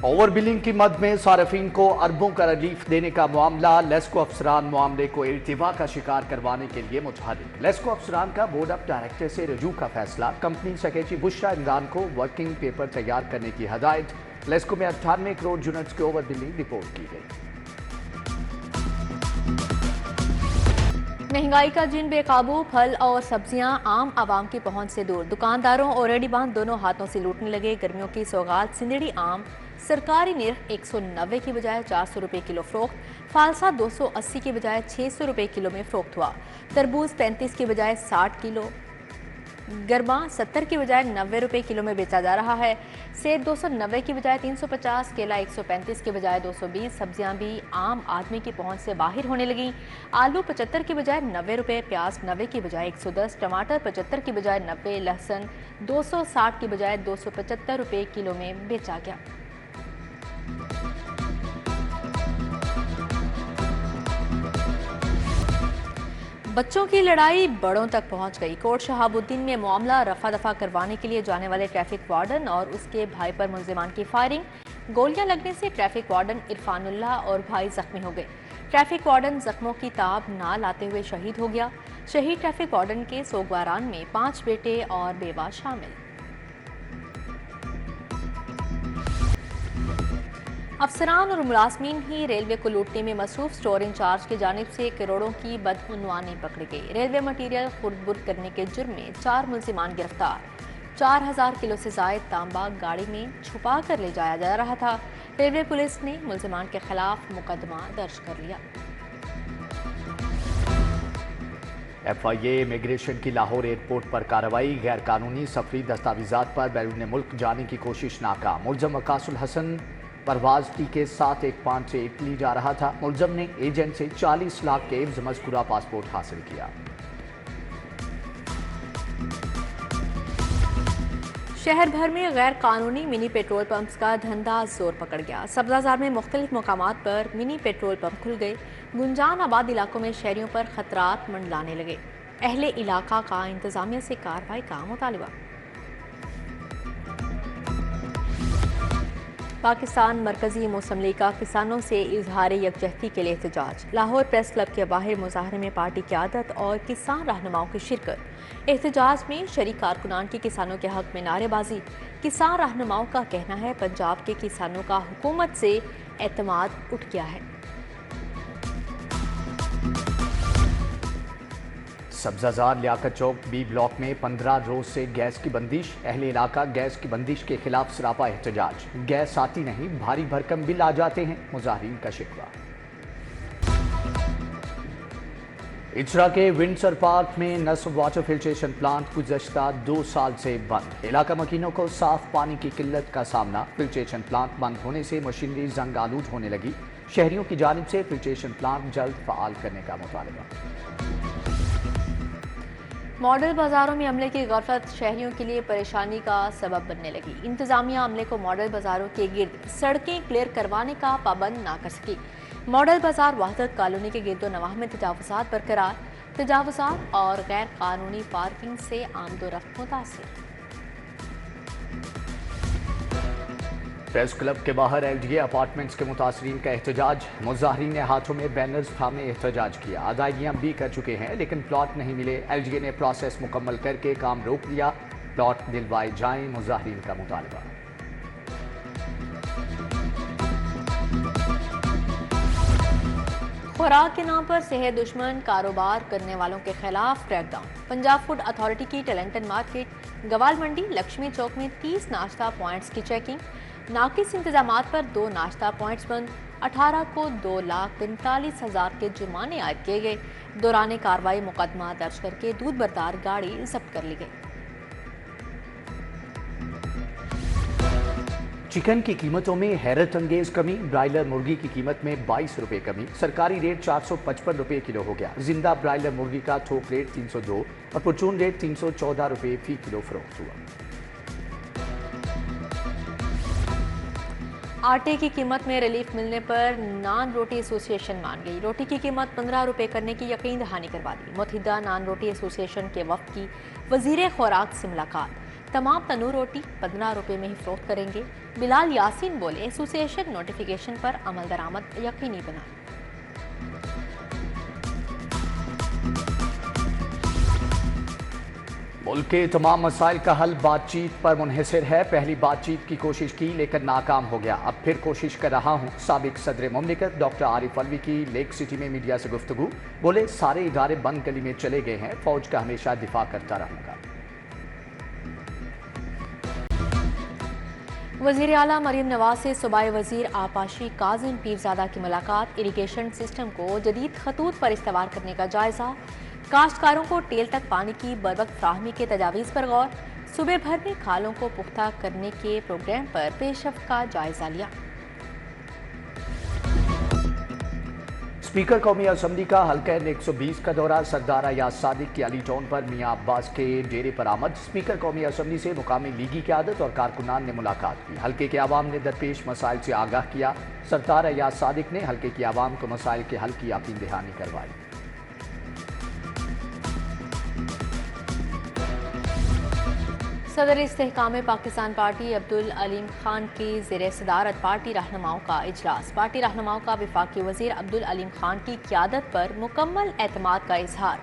Over billing की मद में सार्फिन को अरबों का रिलीफ देने का मामला, लेस्को अफसरान मामले को इल्तिवा का शिकार करवाने के लिए मुतहर्रिक। लेस्को अफसरान का बोर्ड ऑफ डायरेक्टर से रजू का फैसला, कंपनी सेक्रेटरी बुशरा इमरान को वर्किंग पेपर तैयार करने की हदायत। लेस्को में 98 करोड़ यूनिट्स की ओवर बिलिंग रिपोर्ट की गई। महंगाई का जिन बेकाबू, फल और सब्जियां आम आवाम की पहुंच से दूर। दुकानदारों और रेडीबान दोनों हाथों से लूटने लगे। गर्मियों की सौगात सिंदड़ी आम सरकारी निर्ख 190 की बजाय 400 रुपये किलो फरोख्त, फालसा 280 की बजाय 600 रुपये किलो में फरोख्त हुआ। तरबूज 35 की बजाय 60 किलो, गरमा 70 की बजाय 90 रुपये किलो में बेचा जा रहा है। सेब 290 की बजाय 350, केला 135 की बजाय 220। सब्जियां भी आम आदमी की पहुंच से बाहर होने लगी। आलू 75 की बजाय 90 रुपये, प्याज 90 की बजाय 110, टमाटर 75 की बजाय 90, लहसुन 260 की बजाय 275 रुपये किलो में बेचा गया। बच्चों की लड़ाई बड़ों तक पहुंच गई। कोट शहाबुद्दीन में मामला रफा दफा करवाने के लिए जाने वाले ट्रैफिक वार्डन और उसके भाई पर मुलजिमान की फायरिंग। गोलियां लगने से ट्रैफिक वार्डन इरफानुल्लाह और भाई जख्मी हो गए। ट्रैफिक वार्डन जख्मों की ताब ना लाते हुए शहीद हो गया। शहीद ट्रैफिक वार्डन के सोगवारान में 5 बेटे और बेवा शामिल। अफसरान और मुलाजमीन ही रेलवे को लूटने में मसरूफ। स्टोर इंचार्ज की जानिब से करोड़ों की बदउनवानी पकड़ी गई। रेलवे मटीरियल खुर्द-बुर्द करने के जुर्म में 4 मुलजिमान गिरफ्तार। 4000 किलो से जायद तांबा गाड़ी में छुपा कर ले जाया जा रहा था। रेलवे पुलिस ने मुलजिमान के खिलाफ मुकदमा दर्ज कर लिया। FIA इमिग्रेशन की लाहौर एयरपोर्ट पर कार्रवाई। गैर कानूनी सफरी दस्तावेजात पर बैरून मुल्क जाने की कोशिश नाकाम। मुलजम वकासुल हसन परवाज टी के साथ एक पान से इटली जा रहा था। मुलजम ने एजेंट से 40 लाख के एवज मज़कूरा पासपोर्ट हासिल किया। शहर भर में गैर कानूनी मिनी पेट्रोल पंप्स का धंधा जोर पकड़ गया। सब्जाजार में मुख्तलिफ मकामात पर मिनी पेट्रोल पंप खुल गए। गुंजान आबाद इलाकों में शहरियों पर खतरात मंडलाने लगे। अहले इलाका का इंतजामिया से कार्रवाई का मुतालबा। पाकिस्तान मरकजी मुस्लिम लीग का किसानों से इजहार यकजहती के लिए एहतजाज। लाहौर प्रेस क्लब के बाहर मुजाहरे में पार्टी क़यादत और किसान रहनुमाओं की शिरकत। एहतजाज में शरीक कारकुनान की किसानों के हक में नारेबाजी। किसान रहनुमाओं का कहना है पंजाब के किसानों का हुकूमत से एतमाद उठ गया है। सब्जाजार लियाकत चौक B ब्लॉक में 15 रोज से गैस की बंदिश। अहले इलाका गैस की बंदिश के खिलाफ सरापा एहतजाज। गैस आती नहीं, भारी भरकम बिल आ जाते हैं, मुजाहिरीन का शिकवा। इचरा के विंडसर पार्क में नस्ब वाटर फिल्ट्रेशन प्लांट गुज़श्ता 2 साल से बंद। इलाका मकीनों को साफ पानी की किल्लत का सामना। फिल्ट्रेशन प्लांट बंद होने से मशीनरी जंग आलूद होने लगी। शहरियों की जानिब से फिल्ट्रेशन प्लांट जल्द फ़आल करने का मुतालबा। मॉडल बाजारों में अमले की गफलत शहरियों के लिए परेशानी का सबब बनने लगी। इंतजामिया अमले को मॉडल बाजारों के गिर्द सड़कें क्लियर करवाने का पाबंद ना कर सकी। मॉडल बाजार वहदत कॉलोनी के गिर्दो नवाह में तजावुज़ात बरकरार। तजावुज़ात और गैर कानूनी पार्किंग से आमदोरफ्त मुतासिर। प्रेस क्लब के बाहर LGA अपार्टमेंट्स के मुतासरीन का एहतजाज। मुजाहिरीन ने हाथों में बैनर्स थामे एहतजाज किया। अदायगियां भी कर चुके हैं लेकिन प्लॉट नहीं मिले। LGA ने प्रोसेस मुकम्मल करके काम रोक लिया। प्लॉट दिलवाए जाएं, मुजाहिरीन का मुतालबा। खुराक के नाम पर सेहत दुश्मन कारोबार करने वालों के खिलाफ क्रैकडाउन। पंजाब फूड अथॉरिटी की टैलेंटन मार्केट गवाल मंडी लक्ष्मी चौक में 30 नाश्ता पॉइंट्स की चेकिंग। नाकिस इंतजामात पर 2 नाश्ता पॉइंट्स बंद। 18 को 2,45,000 के जुर्माने आयद किए गए। दौरान कार्रवाई मुकदमा दर्ज करके दूध बरदार गाड़ी जब्त कर ली गई। चिकन की कीमतों में हैरत अंगेज कमी। ब्रायलर मुर्गी की कीमत में 22 रुपये कमी। सरकारी रेट 455 रुपये किलो हो गया। जिंदा ब्रायलर मुर्गी का थोक रेट 302 और परचून रेट 314 रुपये फी किलो फरोख्त हुआ। आटे की कीमत में रिलीफ मिलने पर नान रोटी एसोसिएशन मान गई। रोटी की कीमत 15 रुपये करने की यकीन दहानी करवा दी। मुत्तहिदा नान रोटी एसोसिएशन के वफ्द की वजीर खुराक से मुलाकात। तमाम तनूर रोटी 15 रुपये में ही फरोख्त करेंगे। बिलाल यासीन बोले, एसोसिएशन नोटिफिकेशन पर अमल दरामद यकीनी बनाए। मुल्क के तमाम मसाइल का हल बातचीत पर मुनहसर है। पहली बातचीत की कोशिश की लेकिन नाकाम हो गया, अब फिर कोशिश कर रहा हूँ। साबिक सदर मुमलिकत डॉक्टर आरिफ अलवी की लेक सिटी में मीडिया से गुफ्तगू, बोले सारे इदारे बंद गली में चले गए हैं, फौज का हमेशा दिफा करता रहूंगा। वज़ीर आला मरीम नवाज से सूबाई वज़ीर आपाशी काजिम पीरजादा की मुलाकात। इरिगेशन सिस्टम को जदीद खतूत पर इस्तेमाल करने का जायजा। काश्तकारों को टेल तक पानी की बरवक्त फ्राहमी के तजावीज़ पर गौर। सूबे भर में खालों को पुख्ता करने के प्रोग्राम पर पेशरफ्त का जायजा लिया। स्पीकर कौमी असम्बली का हल्का 120 का दौरा। सरदार अयाज सादिक की अली टाउन पर मियाँ अब्बास के डेरे पर आमद। स्पीकर कौमी असम्बली से मुकामी लीगी क़यादत और कारकुनान ने मुलाकात की। हल्के के आवाम ने दरपेश मसाइल से आगाह किया। सरदार अयाज सादिक ने हल्के की आवाम को मसाइल के हल की यकीन दहानी करवाई। सदर इस्तेहकाम पाकिस्तान पार्टी अब्दुल अलीम खान की ज़ेर सदारत पार्टी रहनुमाओं का इजलास। पार्टी रहनुमाओं का वफाकी वज़ीर अब्दुल अलीम खान की क़यादत पर मुकम्मल एतमाद का इजहार।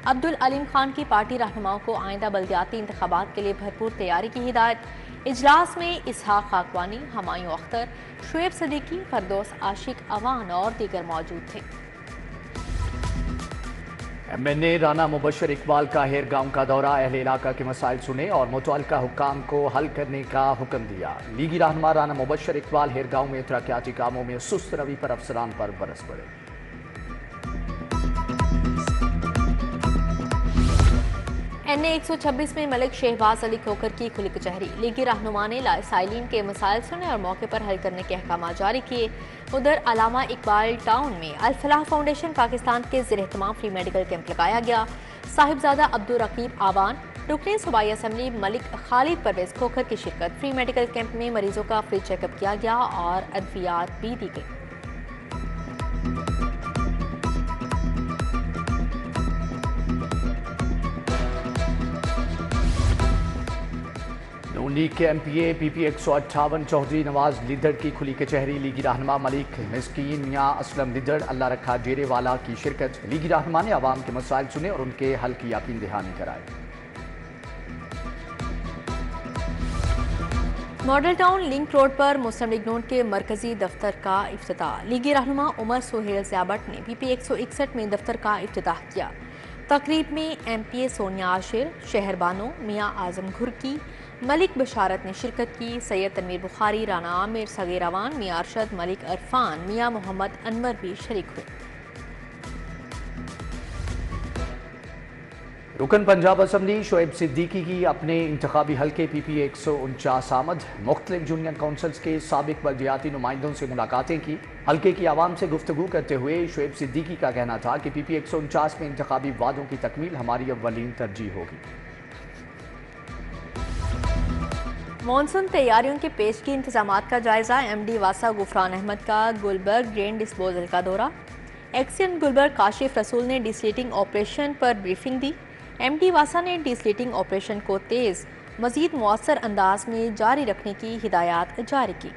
अब्दुल अलीम खान की पार्टी रहनुमाओं को आइंदा बल्दियाती इंतखाबात के लिए भरपूर तैयारी की हिदायत। इजलास में इसहाक खाकवानी, हमायूं अख्तर, शुएब सदीकी, फरदौस आशिक अवान और दीगर मौजूद थे। MNA राना मुबशर इकबाल का हेर गांव का दौरा। अहले इलाका के मसाइल सुने और मुतअल्लिका हुक्काम को हल करने का हुक्म दिया। लीगी रहनुमा राना मुबशर इकबाल हेर गांव में तरक्याती कामों में सुस्त रवि पर अफसरान पर बरस पड़े। NA 126 में मलिक शहबाज अली खोखर की खुली कचहरी। लीगी रहनुमा ने साइलिन के मसाइल सुने और मौके पर हल करने के अहकाम जारी किए। उधर अलामा इकबाल टाउन में अल फलाह फाउंडेशन पाकिस्तान के ज़ेर एहतमाम फ्री मेडिकल कैंप लगाया गया। साहिबजादा अब्दुल रकीब आवान, रुकने सूबाई असम्बली मलिक खालिद परवेज खोखर की शिरकत। फ्री मेडिकल कैंप में मरीजों का फ्री चेकअप किया गया और अद्वियात भी दी गई। नून लीग के MPA PP 158 चौधरी नवाज लिदड़ की खुली कचहरी। लीगी रहनुमा मलिक मिस्कीन मियाँ असलम लिदड़ अल्लाह रखा डेरे वाला की शिरकत। लीगी रहनुमा ने आवाम के मसाइल सुने और उनके हल की यकीन दहानी कराई। मॉडल टाउन लिंक रोड पर मुस्लिम लीग नून के मरकजी दफ्तर का इफ्तिताह। लीगी रहनुमा उमर सुहेल ज़ियाबट ने PP 161 में दफ्तर का इफ्तिताह किया। तकरीब में MPA सोनिया आशिर, शहर बानो, मियाँ आजम घुरकी, मलिक बशारत ने शिरकत की। सैयद तनवीर बुखारी, राना आमिर, सगीर अवान, मियाँ अरशद, मलिक अरफान, मियाँ मोहम्मद अनवर भी शरीक हुए। रुकन पंजाब असम्बली शुएब सिद्दीकी की अपने इंतखाबी हल्के PP 149 आमद। मुख्तलिफ जूनियर काउंसिल्स के साबिक बल्दियाती नुमाइंदों से मुलाकातें की। हल्के की आवाम से गुफ्तगू करते हुए शुएब सिद्दीकी का कहना था कि PP 149 में इंतखाबी वादों की तकमील हमारी अव्वलीन तरजीह होगी। मानसून तैयारियों के पेशगी इंतजामात का जायजा। MD वासा गुफरान अहमद का गुलबर्ग ड्रेन डिस्पोजल का दौरा। एक्सीडेंट गुलबर्ग काशिफ रसूल ने डिसलेटिंग ऑपरेशन पर ब्रीफिंग दी। MD वासा ने डिसलेटिंग ऑपरेशन को तेज मजीद मुअस्सर अंदाज में जारी रखने की हिदायत जारी की।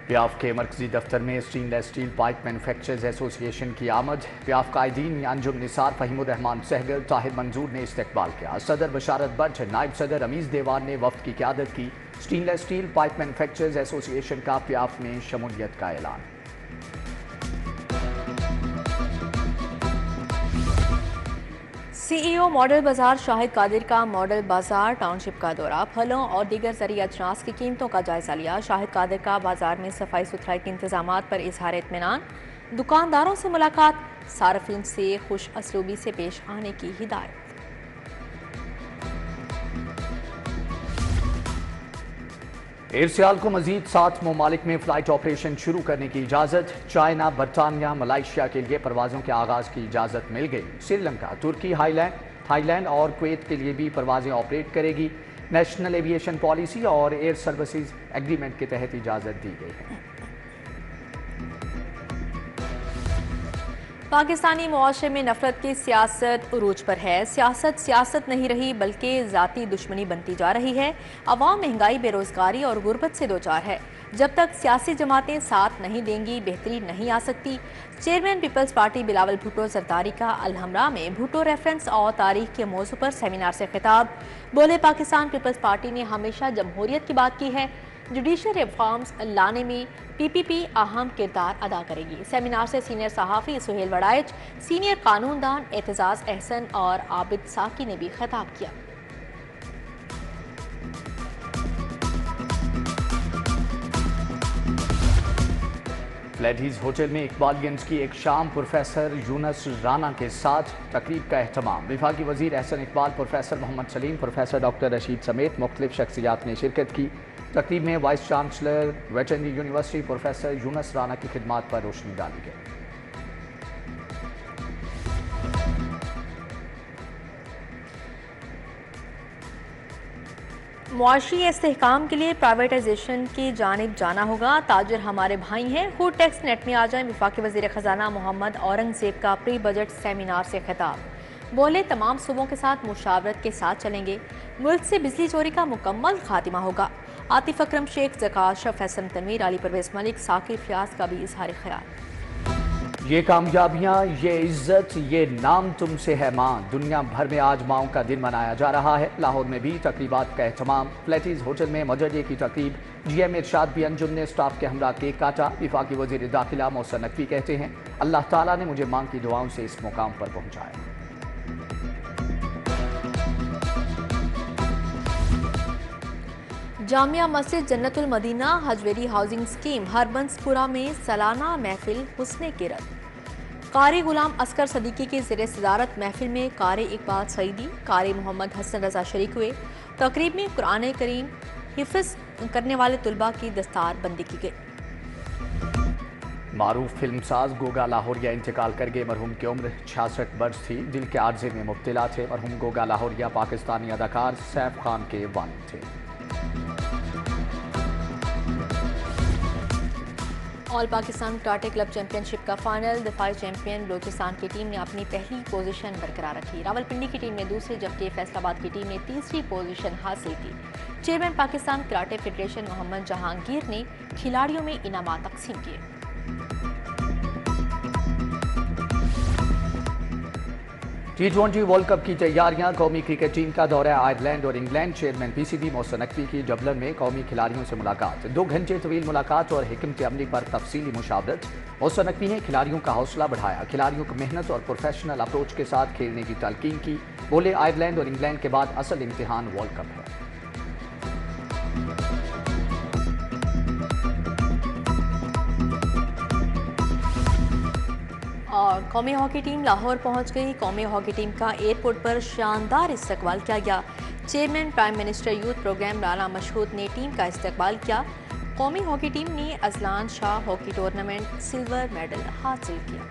प्याफ के मरकजी दफ्तर में stainless steel pipe manufacturers association की आमद। प्याफ कायदीन अंजुम निसार, फहीमुर रहमान सहगल, ताहिर मंजूर ने इस्तकबाल किया। सदर बशारत भट्ट, नायब सदर अमीज देवान ने वफ्द की क़यादत की। Stainless steel pipe manufacturers association का प्याफ में शमूलियत का ऐलान। CEO मॉडल बाजार शाहिद कादिर का मॉडल बाजार टाउनशिप का दौरा। फलों और दीगर ज़रूरी अजनास की कीमतों का जायजा लिया। शाहिद कादिर का बाजार में सफाई सुथराई के इंतजामात पर इजहार इत्मीनान। दुकानदारों से मुलाकात, सार्फिन से खुश असलूबी से पेश आने की हिदायत। एयरसेल को मजीद 7 ममालिक में फ्लाइट ऑपरेशन शुरू करने की इजाज़त। चाइना, बरतानिया, मलाइशिया के लिए परवाज़ों के आगाज़ की इजाज़त मिल गई। श्रीलंका, तुर्की, थाईलैंड और कुवैत के लिए भी परवाज़ें ऑपरेट करेगी। नेशनल एविएशन पॉलिसी और एयर सर्विसेज एग्रीमेंट के तहत इजाज़त दी गई है। पाकिस्तानी मुआशरे में नफरत की सियासत उरूज पर है। सियासत नहीं रही बल्कि ज़ाती दुश्मनी बनती जा रही है। अवाम महंगाई, बेरोजगारी और गुर्बत से दो चार है। जब तक सियासी जमातें साथ नहीं देंगी बेहतरी नहीं आ सकती। Chairman people's party Bilawal Bhutto Zardari का अलहमरा में भुट्टो रेफरेंस और तारीख के मौजू पर सेमिनार से खिताब। बोले, पाकिस्तान पीपल्स पार्टी ने हमेशा जमहूरियत की बात की है। जुडिशल रिफॉर्म्स लाने में पीपीपी अहम किरदार अदा करेगी। सेमिनार से सीनियर सहाफ़ी सुहेल वड़ाइच, सीनियर कानूनदान एतजाज़ अहसन और आबिद साकी ने भी खिताब किया। फ्लैटीज होटल में इकबालियंस की एक शाम प्रोफेसर यूनस राना के साथ तकरीब का एहतमाम। विफाकी वजीर Ahsan Iqbal, professor Mohammad Saleem, professor doctor Rasheed समेत मुख्तलिफ शख्सियात ने शिरकत की। तकरीब में vice chancellor veterinary university professor Younas Rana की खिदमात पर रोशनी डाली गई। मुआशी इस्तेहकाम के लिए प्राइवेटाइजेशन की जानिब जाना होगा। ताजिर हमारे भाई हैं, फूड टैक्स नेट में आ जाए। वफाकी वजीर खजाना मोहम्मद औरंगजेब का प्री बजट सेमिनार से खिताब। बोले, तमाम सूबों के साथ मुशावरत के साथ चलेंगे। मुल्क से बिजली चोरी का मुकम्मल खात्मा होगा। आतिफ अकरम शेख, ज़का अशरफ, हसन तनवीर, अली परवेज मलिक, साकिर फयाज का भी इजहार ख्याल। ये कामयाबियाँ, ये इज्जत, ये नाम तुमसे है माँ। दुनिया भर में आज माओं का दिन मनाया जा रहा है। लाहौर में भी तकरीबात का एहतमाम। फ्लैटीज होटल में मदर डे की तकरीब। GM इरशाद भी अंजुम ने स्टाफ के हमरा केक काटा। विफाकी वजीर दाखिला मोहसिन नकवी कहते हैं, अल्लाह ताला ने मुझे माँ की दुआओं से इस मुकाम पर पहुँचाया। जामिया मस्जिद जन्नतुल मदीना हजवेरी हाउसिंग स्कीम हरबंसपुरा में सालाना महफिल हुस्ने किरत। कारी गुलाम अस्कर सदीकी की ज़ेर सदारत महफिल में कारी इकबाल सईदी, कारी मोहम्मद हसन रजा शरीक हुए। तकरीब में कुरान करीम हिफ्ज़ करने वाले तुलबा की दस्तार बंदी की गई। मारूफ फिल्मसाज गोगा लाहौरिया इंतकाल कर गए। मरहूम की उम्र 66 वर्ष थी। दिल के आर्जे में मुब्तला थे। मरहूम गोगा लाहौरिया पाकिस्तानी अदाकार सैफ खान के वालिद थे। All Pakistan karate club championship का फाइनल। दफाई चैंपियन बलोचिस्तान की टीम ने अपनी पहली पोजीशन बरकरार रखी। रावलपिंडी की टीम ने दूसरी, जबकि फैसलाबाद की टीम ने तीसरी पोजीशन हासिल की। Chairman Pakistan karate federation Mohammad Jahangir ने खिलाड़ियों में इनामात तकसीम किए। T20 वर्ल्ड कप की तैयारियां। कौमी क्रिकेट टीम का दौरा आयरलैंड और England. Chairman PCB Mohsin Naqvi की डबलिन में कौमी खिलाड़ियों से मुलाकात। 2 घंटे तवील मुलाकात और हिकमत अमली पर तफसीली मुशावरत। मोहसिन नकवी ने खिलाड़ियों का हौसला बढ़ाया। खिलाड़ियों को मेहनत और प्रोफेशनल अप्रोच के साथ खेलने की तलकीन की। बोले, आयरलैंड और इंग्लैंड के बाद असल इम्तिहान वर्ल्ड कप है। और कौमी हॉकी टीम लाहौर पहुंच गई। कौमी हॉकी टीम का एयरपोर्ट पर शानदार इस्तकबाल किया गया। Chairman prime minister youth programme Rana Mashhood ने टीम का इस्तकबाल किया। कौमी हॉकी टीम ने Ajlan Shah hockey tournament silver medal हासिल किया।